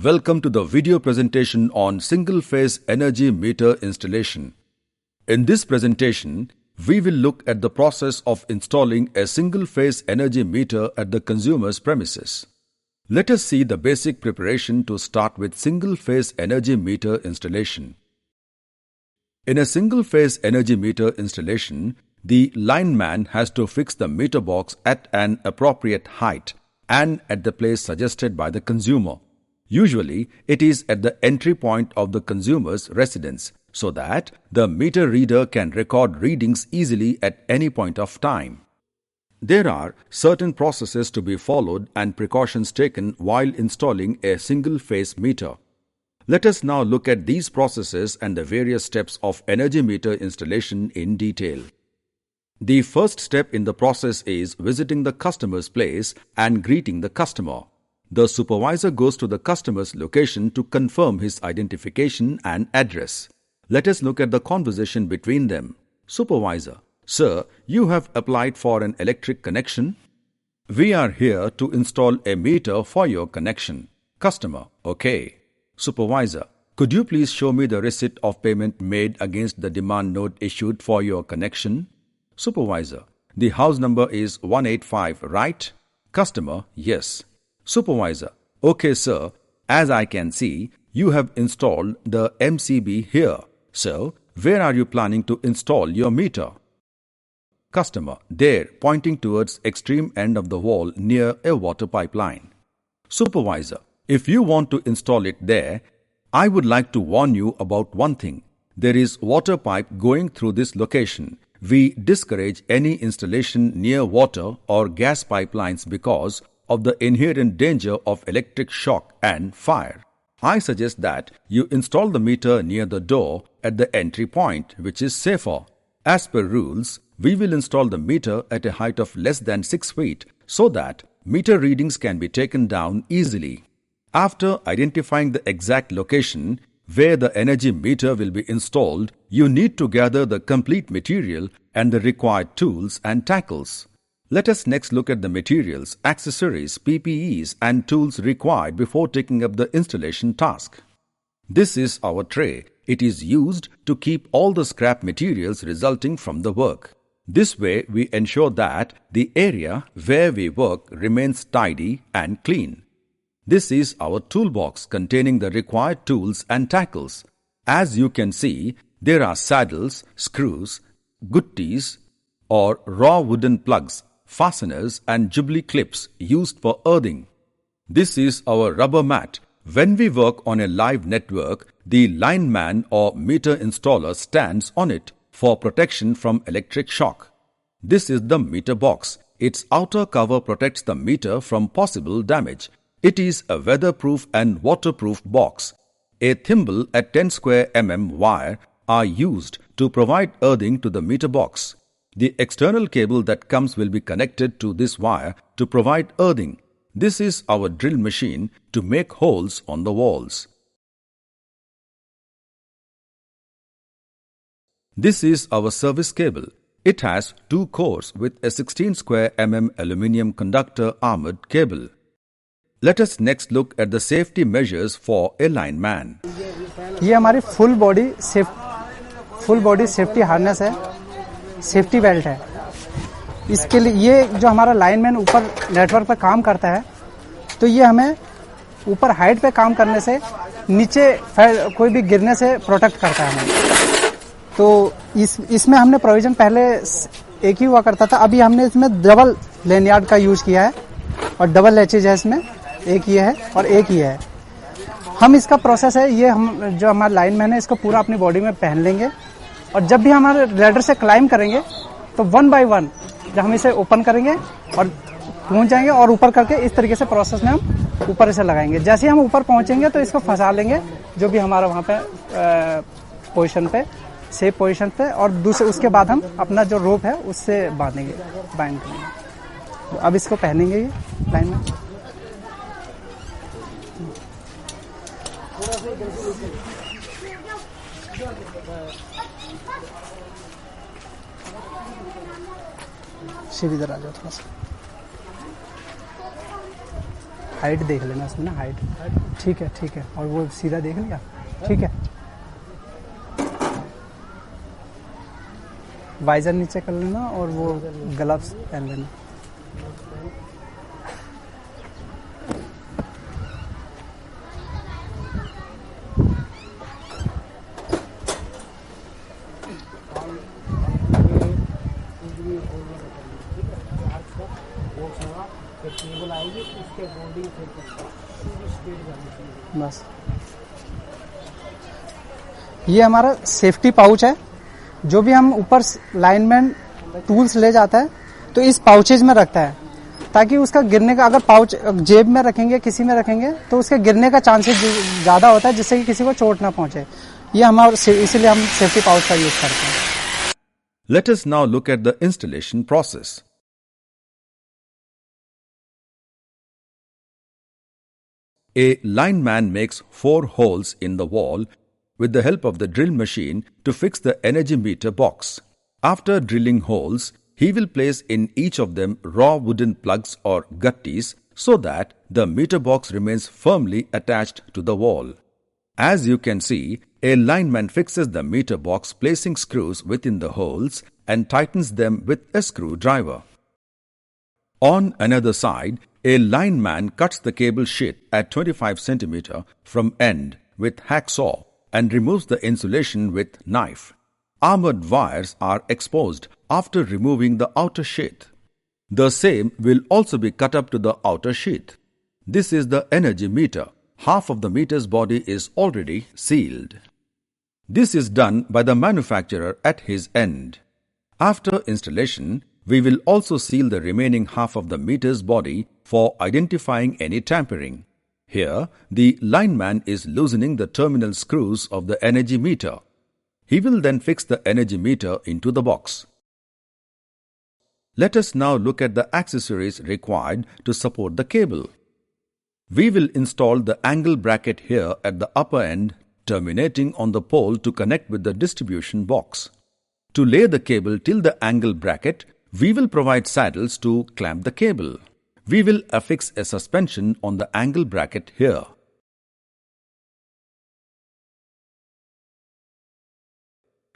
Welcome to the video presentation on single-phase energy meter installation. In this presentation, we will look at the process of installing a single-phase energy meter at the consumer's premises. Let us see the basic preparation to start with single-phase energy meter installation. In a single-phase energy meter installation, the lineman has to fix the meter box at an appropriate height and at the place suggested by the consumer. Usually, it is at the entry point of the consumer's residence so that the meter reader can record readings easily at any point of time. There are certain processes to be followed and precautions taken while installing a single-phase meter. Let us now look at these processes and the various steps of energy meter installation in detail. The first step in the process is visiting the customer's place and greeting the customer. The supervisor goes to the customer's location to confirm his identification and address. Let us look at the conversation between them. Supervisor: Sir, you have applied for an electric connection. We are here to install a meter for your connection. Customer: Okay. Supervisor: Could you please show me the receipt of payment made against the demand note issued for your connection? Supervisor: The house number is 185, right? Customer: Yes. Supervisor: Okay, sir. As I can see, you have installed the MCB here. So, where are you planning to install your meter? Customer: There, pointing towards extreme end of the wall near a water pipeline. Supervisor: If you want to install it there, I would like to warn you about one thing. There is water pipe going through this location. We discourage any installation near water or gas pipelines because of the inherent danger of electric shock and fire. I suggest that you install the meter near the door at the entry point, which is safer. As per rules, we will install the meter at a height of less than 6 feet so that meter readings can be taken down easily. After identifying the exact location where the energy meter will be installed, you need to gather the complete material and the required tools and tackles. Let us next look at the materials, accessories, PPEs and tools required before taking up the installation task. This is our tray. It is used to keep all the scrap materials resulting from the work. This way we ensure that the area where we work remains tidy and clean. This is our toolbox containing the required tools and tackles. As you can see, there are saddles, screws, guttis or raw wooden plugs, fasteners and jubilee clips used for earthing. This is our rubber mat. When we work on a live network, the lineman or meter installer stands on it for protection from electric shock. This is the meter box. Its outer cover protects the meter from possible damage. It is a weatherproof and waterproof box. A thimble at 10 square mm wire are used to provide earthing to the meter box. The external cable that comes will be connected to this wire to provide earthing. This is our drill machine to make holes on the walls. This is our service cable. It has 2 cores with a 16 square mm aluminium conductor armored cable. Let us next look at the safety measures for a lineman. ये हमारी full body safety harness है, safety belt है. इसके लिए ये जो हमारा lineman ऊपर नेटवर्क पे काम करता है, तो ये हमें ऊपर हाइट पे काम करने से नीचे कोई भी गिरने से प्रोटेक्ट करता है हमें. तो इसमें हमने प्रोविजन पहले एक ही हुआ करता था, अभी हमने इसमें डबल लेनयार्ड का यूज किया है और डबल लैचेज है. इसमें एक ये है और एक ये है. हम इसका प्रोसेस है, ये हम जो हमारा लाइनमैन है इसको पूरा अपनी बॉडी में पहन लेंगे और जब भी हमारे लैडर से क्लाइम करेंगे तो 1 बाय 1 जब हम इसे ओपन करेंगे और पहुंच जाएंगे और ऊपर करके इस तरीके से प्रोसेस में हम ऊपर इसे लगाएंगे. जैसे ही हम ऊपर पहुंचेंगे तो इसको फंसा लेंगे जो भी हमारा वहां पे पोजीशन पे सेफ पोजीशन पे, और दूसरे उसके बाद हम अपना जो रोप है उससे बांध करेंगे. तो अब इसको पहनेंगे ये लाइन में. शिव इधर आ जाओ थोड़ा सा. हाइट देख लेना इसमें ना, हाइट ठीक है, और वो सीधा देख लिया, ठीक है। वाइजर नीचे कर लेना और वो ग्लव्स पहन लेना। बस ये हमारा सेफ्टी पाउच है, जो भी हम ऊपर लाइनमैन टूल्स ले जाता है तो इस पाउचेज में रखता है, ताकि उसका गिरने का, अगर पाउच जेब में रखेंगे, किसी में रखेंगे तो उसके गिरने का चांसेस ज्यादा होता है, जिससे कि किसी को चोट ना पहुंचे। ये हमारा, इसीलिए हम सेफ्टी पाउच का यूज करते हैं। Let us now look at the installation process. A lineman makes 4 holes in the wall with the help of the drill machine to fix the energy meter box. After drilling holes, he will place in each of them raw wooden plugs or gutties so that the meter box remains firmly attached to the wall. As you can see, a lineman fixes the meter box placing screws within the holes and tightens them with a screwdriver. On another side, a lineman cuts the cable sheet at 25 cm from end with hacksaw and removes the insulation with knife. Armored wires are exposed after removing the outer sheath. The same will also be cut up to the outer sheath. This is the energy meter. Half of the meter's body is already sealed. This is done by the manufacturer at his end. After installation, we will also seal the remaining half of the meter's body for identifying any tampering. Here, the lineman is loosening the terminal screws of the energy meter. He will then fix the energy meter into the box. Let us now look at the accessories required to support the cable. We will install the angle bracket here at the upper end, terminating on the pole to connect with the distribution box. To lay the cable till the angle bracket, we will provide saddles to clamp the cable. We will affix a suspension on the angle bracket here.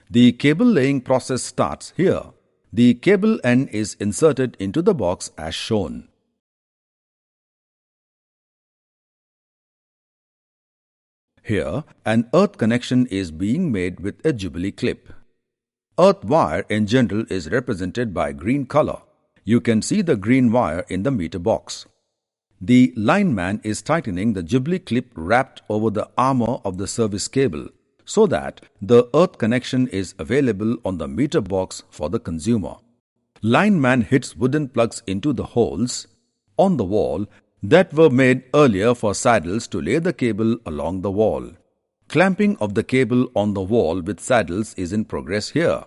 The cable laying process starts here. The cable end is inserted into the box as shown. Here, an earth connection is being made with a Jubilee clip. Earth wire in general is represented by green color. You can see the green wire in the meter box. The lineman is tightening the Jubilee clip wrapped over the armor of the service cable so that the earth connection is available on the meter box for the consumer. Lineman hits wooden plugs into the holes on the wall that were made earlier for saddles to lay the cable along the wall. Clamping of the cable on the wall with saddles is in progress here.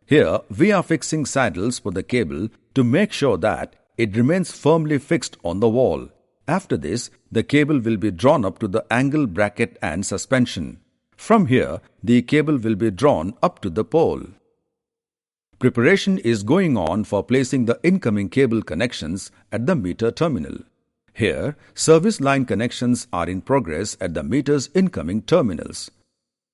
Here, we are fixing saddles for the cable to make sure that it remains firmly fixed on the wall. After this, the cable will be drawn up to the angle bracket and suspension. From here, the cable will be drawn up to the pole. Preparation is going on for placing the incoming cable connections at the meter terminal. Here, service line connections are in progress at the meter's incoming terminals.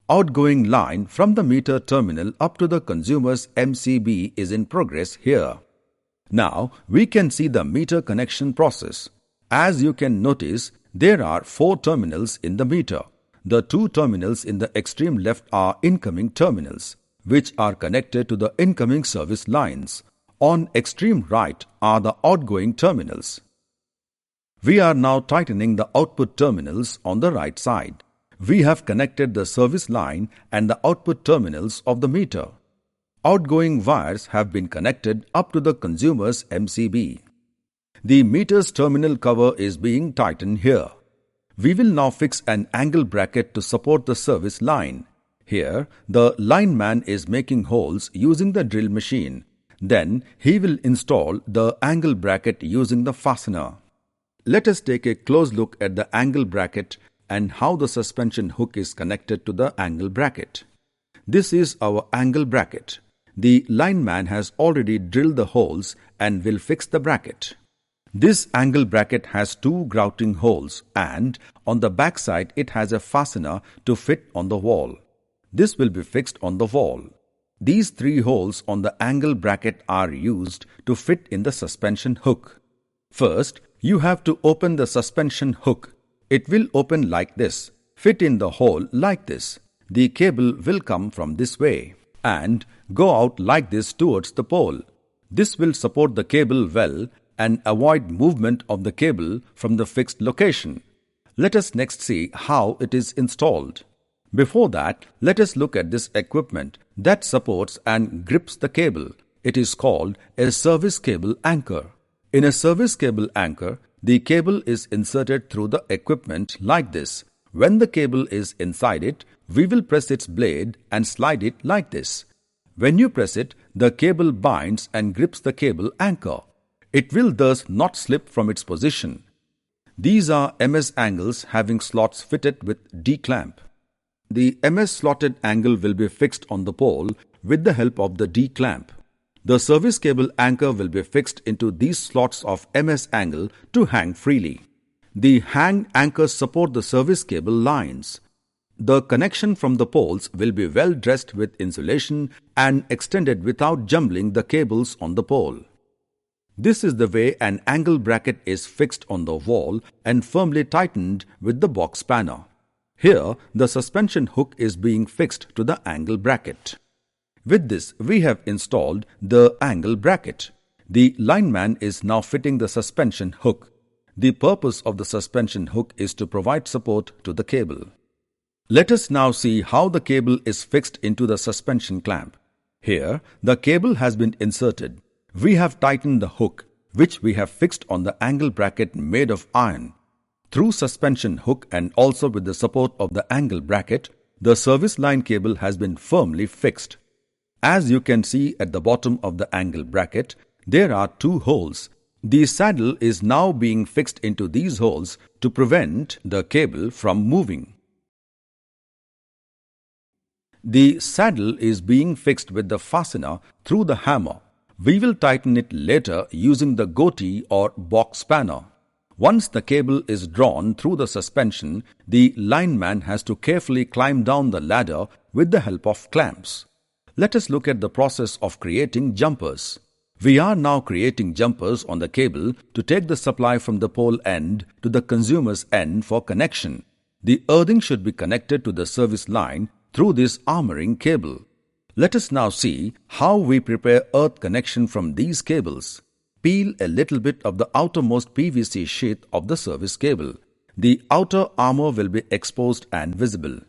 Outgoing line from the meter terminal up to the consumer's MCB is in progress here. Now, we can see the meter connection process. As you can notice, there are 4 terminals in the meter. The 2 terminals in the extreme left are incoming terminals, which are connected to the incoming service lines. On extreme right are the outgoing terminals. We are now tightening the output terminals on the right side. We have connected the service line and the output terminals of the meter. Outgoing wires have been connected up to the consumer's MCB. The meter's terminal cover is being tightened here. We will now fix an angle bracket to support the service line. Here, the lineman is making holes using the drill machine. Then, he will install the angle bracket using the fastener. Let us take a close look at the angle bracket and how the suspension hook is connected to the angle bracket. This is our angle bracket. the lineman has already drilled the holes and will fix the bracket. This angle bracket has 2 grouting holes and on the back side it has a fastener to fit on the wall. This will be fixed on the wall. These 3 holes on the angle bracket are used to fit in the suspension hook. First, you have to open the suspension hook. It will open like this, fit in the hole like this. The cable will come from this way and go out like this towards the pole. This will support the cable well and avoid movement of the cable from the fixed location. Let us next see how it is installed. Before that, let us look at this equipment that supports and grips the cable. It is called a service cable anchor. In a service cable anchor, the cable is inserted through the equipment like this. When the cable is inside it, we will press its blade and slide it like this. When you press it, the cable binds and grips the cable anchor. It will thus not slip from its position. These are MS angles having slots fitted with D-clamp. The MS slotted angle will be fixed on the pole with the help of the D-clamp. The service cable anchor will be fixed into these slots of MS angle to hang freely. The hang anchors support the service cable lines. The connection from the poles will be well dressed with insulation and extended without jumbling the cables on the pole. This is the way an angle bracket is fixed on the wall and firmly tightened with the box spanner. Here, the suspension hook is being fixed to the angle bracket. With this, we have installed the angle bracket. The lineman is now fitting the suspension hook. The purpose of the suspension hook is to provide support to the cable. Let us now see how the cable is fixed into the suspension clamp. Here, the cable has been inserted. We have tightened the hook, which we have fixed on the angle bracket made of iron. Through suspension hook and also with the support of the angle bracket, the service line cable has been firmly fixed. As you can see at the bottom of the angle bracket, there are 2 holes. The saddle is now being fixed into these holes to prevent the cable from moving. The saddle is being fixed with the fastener through the hammer. We will tighten it later using the goatee or box spanner. Once the cable is drawn through the suspension, the lineman has to carefully climb down the ladder with the help of clamps. Let us look at the process of creating jumpers. We are now creating jumpers on the cable to take the supply from the pole end to the consumer's end for connection. The earthing should be connected to the service line through this armoring cable. Let us now see how we prepare earth connection from these cables. Peel a little bit of the outermost PVC sheath of the service cable. The outer armor will be exposed and visible.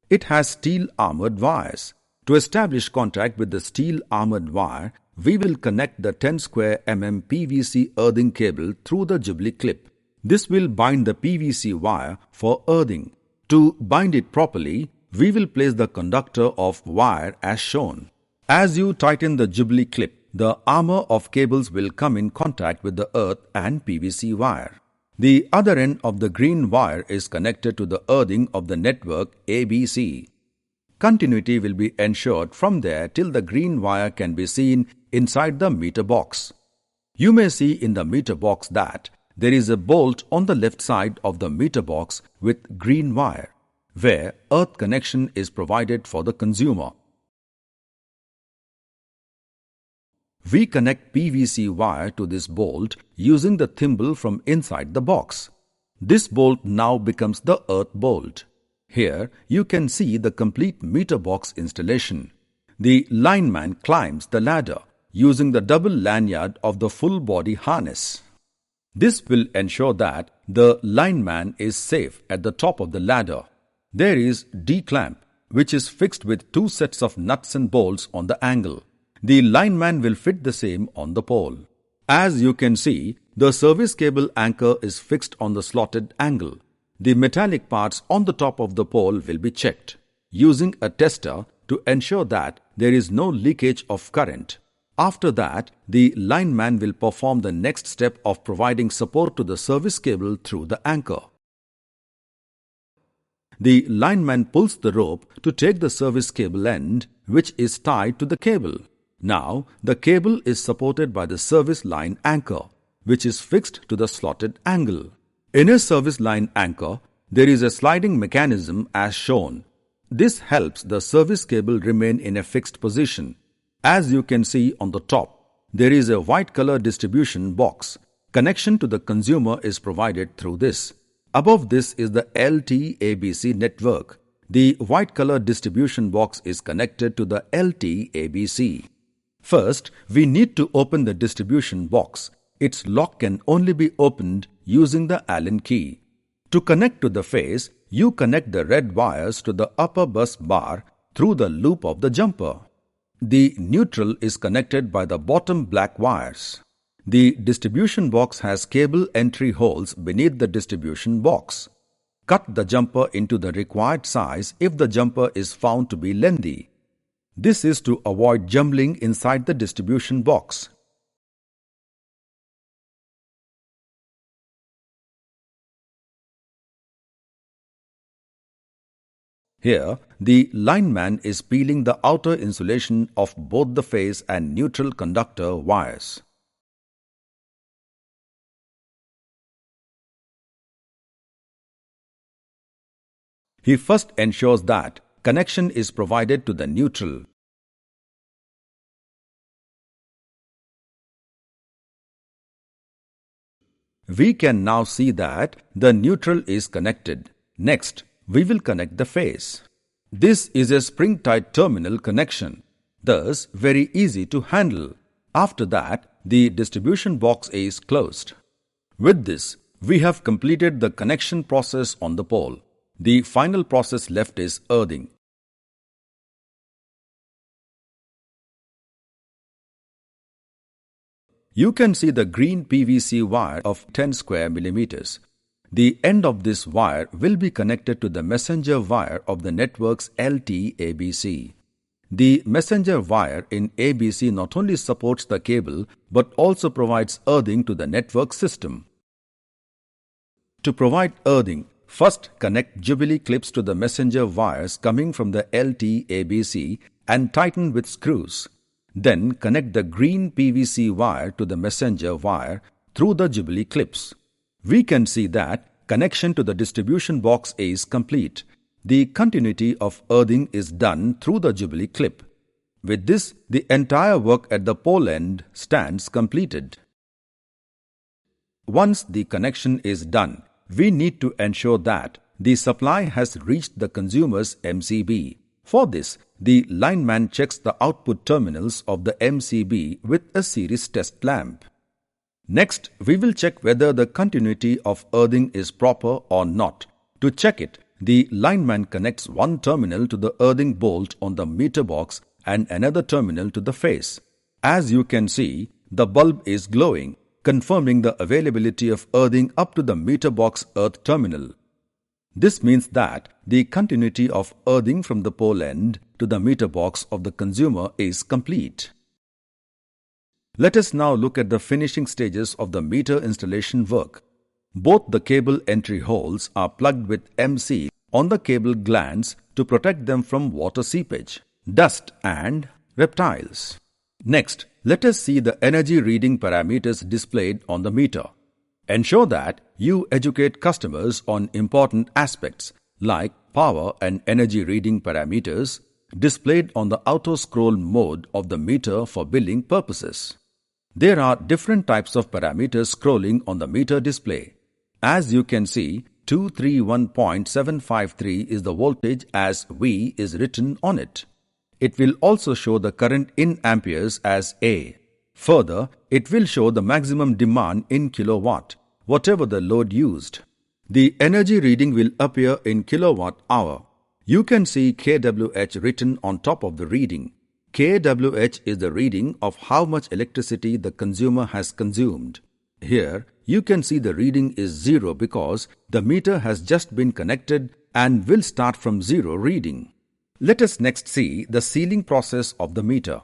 It has steel armored wires. To establish contact with the steel armored wire, we will connect the 10 square mm PVC earthing cable through the Jubilee clip. This will bind the PVC wire for earthing. To bind it properly, we will place the conductor of wire as shown. As you tighten the Jubilee clip, the armor of cables will come in contact with the earth and PVC wire. The other end of the green wire is connected to the earthing of the network ABC. Continuity will be ensured from there till the green wire can be seen inside the meter box. You may see in the meter box that there is a bolt on the left side of the meter box with green wire, where earth connection is provided for the consumer. We connect PVC wire to this bolt using the thimble from inside the box. This bolt now becomes the earth bolt. Here you can see the complete meter box installation. The lineman climbs the ladder using the double lanyard of the full body harness. This will ensure that the lineman is safe at the top of the ladder. There is D-clamp, which is fixed with 2 sets of nuts and bolts on the angle. The lineman will fit the same on the pole. As you can see, the service cable anchor is fixed on the slotted angle. The metallic parts on the top of the pole will be checked using a tester to ensure that there is no leakage of current. After that, the lineman will perform the next step of providing support to the service cable through the anchor. The lineman pulls the rope to take the service cable end, which is tied to the cable. Now, the cable is supported by the service line anchor, which is fixed to the slotted angle. In a service line anchor, there is a sliding mechanism as shown. This helps the service cable remain in a fixed position. As you can see on the top, there is a white color distribution box. Connection to the consumer is provided through this. Above this is the LT-ABC network. The white color distribution box is connected to the LT-ABC. First, we need to open the distribution box. Its lock can only be opened using the Allen key. To connect to the phase, you connect the red wires to the upper bus bar through the loop of the jumper. The neutral is connected by the bottom black wires. The distribution box has cable entry holes beneath the distribution box. Cut the jumper into the required size if the jumper is found to be lengthy. This is to avoid jumbling inside the distribution box. Here, the lineman is peeling the outer insulation of both the phase and neutral conductor wires. He first ensures that connection is provided to the neutral. We can now see that the neutral is connected. Next, we will connect the phase. This is a spring-tight terminal connection, thus very easy to handle. After that, the distribution box is closed. With this, we have completed the connection process on the pole. The final process left is earthing. You can see the green PVC wire of 10 square millimeters. The end of this wire will be connected to the messenger wire of the network's LT-ABC. The messenger wire in ABC not only supports the cable but also provides earthing to the network system. To provide earthing, first connect Jubilee clips to the messenger wires coming from the LT-ABC and tighten with screws. Then connect the green PVC wire to the messenger wire through the Jubilee clips. We can see that connection to the distribution box is complete. The continuity of earthing is done through the Jubilee clip. With this, the entire work at the pole end stands completed. Once the connection is done, we need to ensure that the supply has reached the consumer's MCB. For this, the lineman checks the output terminals of the MCB with a series test lamp. Next, we will check whether the continuity of earthing is proper or not. To check it, the lineman connects one terminal to the earthing bolt on the meter box and another terminal to the phase. As you can see, the bulb is glowing, confirming the availability of earthing up to the meter box earth terminal. This means that the continuity of earthing from the pole end to the meter box of the consumer is complete. Let us now look at the finishing stages of the meter installation work. Both the cable entry holes are plugged with MC on the cable glands to protect them from water seepage, dust and reptiles. Next, let us see the energy reading parameters displayed on the meter. Ensure that you educate customers on important aspects like power and energy reading parameters displayed on the auto scroll mode of the meter for billing purposes. There are different types of parameters scrolling on the meter display. As you can see, 231.753 is the voltage as V is written on it. It will also show the current in amperes as A. Further, it will show the maximum demand in kilowatt, whatever the load used. The energy reading will appear in kilowatt hour. You can see kWh written on top of the reading. kWh is the reading of how much electricity the consumer has consumed. Here, you can see the reading is 0 because the meter has just been connected and will start from 0 reading. Let us next see the sealing process of the meter.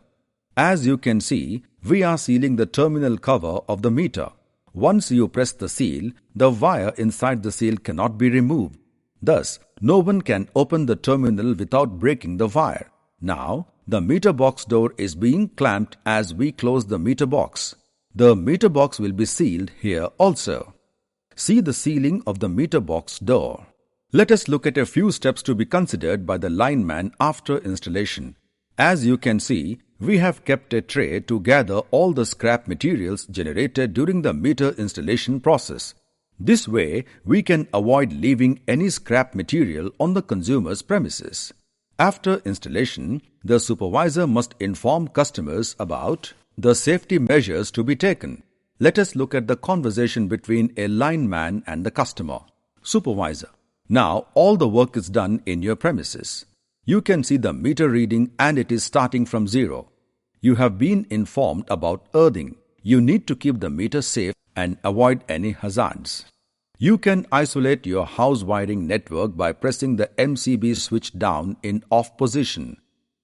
As you can see, we are sealing the terminal cover of the meter. Once you press the seal, the wire inside the seal cannot be removed. Thus, no one can open the terminal without breaking the wire. Now, the meter box door is being clamped as we close the meter box. The meter box will be sealed here also. See the sealing of the meter box door. Let us look at a few steps to be considered by the lineman after installation. As you can see, we have kept a tray to gather all the scrap materials generated during the meter installation process. This way, we can avoid leaving any scrap material on the consumer's premises. After installation, the supervisor must inform customers about the safety measures to be taken. Let us look at the conversation between a lineman and the customer. Supervisor: now all the work is done in your premises. You can see the meter reading and it is starting from zero. You have been informed about earthing. You need to keep the meter safe and avoid any hazards. You can isolate your house wiring network by pressing the MCB switch down in off position.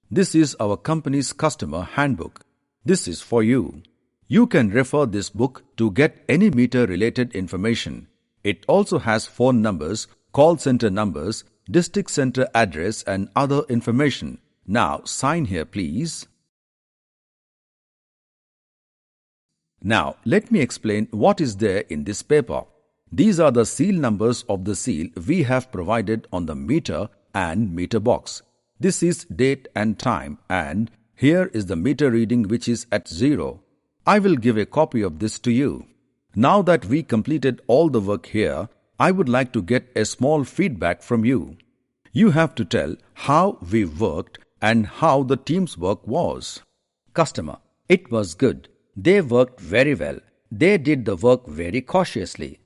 This is our company's customer handbook. This is for you. You can refer this book to get any meter related information. It also has phone numbers, call center numbers, district center address and other information. Now sign here please. Now let me explain what is there in this paper. These are the seal numbers of the seal we have provided on the meter and meter box. This is date and time, and here is the meter reading which is at 0. I will give a copy of this to you. Now that we completed all the work here, I would like to get a small feedback from you. You have to tell how we worked and how the team's work was. Customer: it was good. They worked very well. They did the work very cautiously.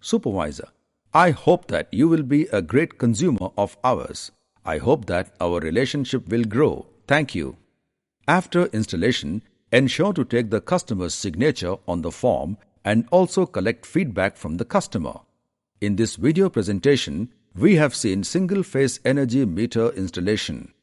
Supervisor: I hope that you will be a great consumer of ours. I hope that our relationship will grow. Thank you. After installation, ensure to take the customer's signature on the form and also collect feedback from the customer. In this video presentation, we have seen single-phase energy meter installation.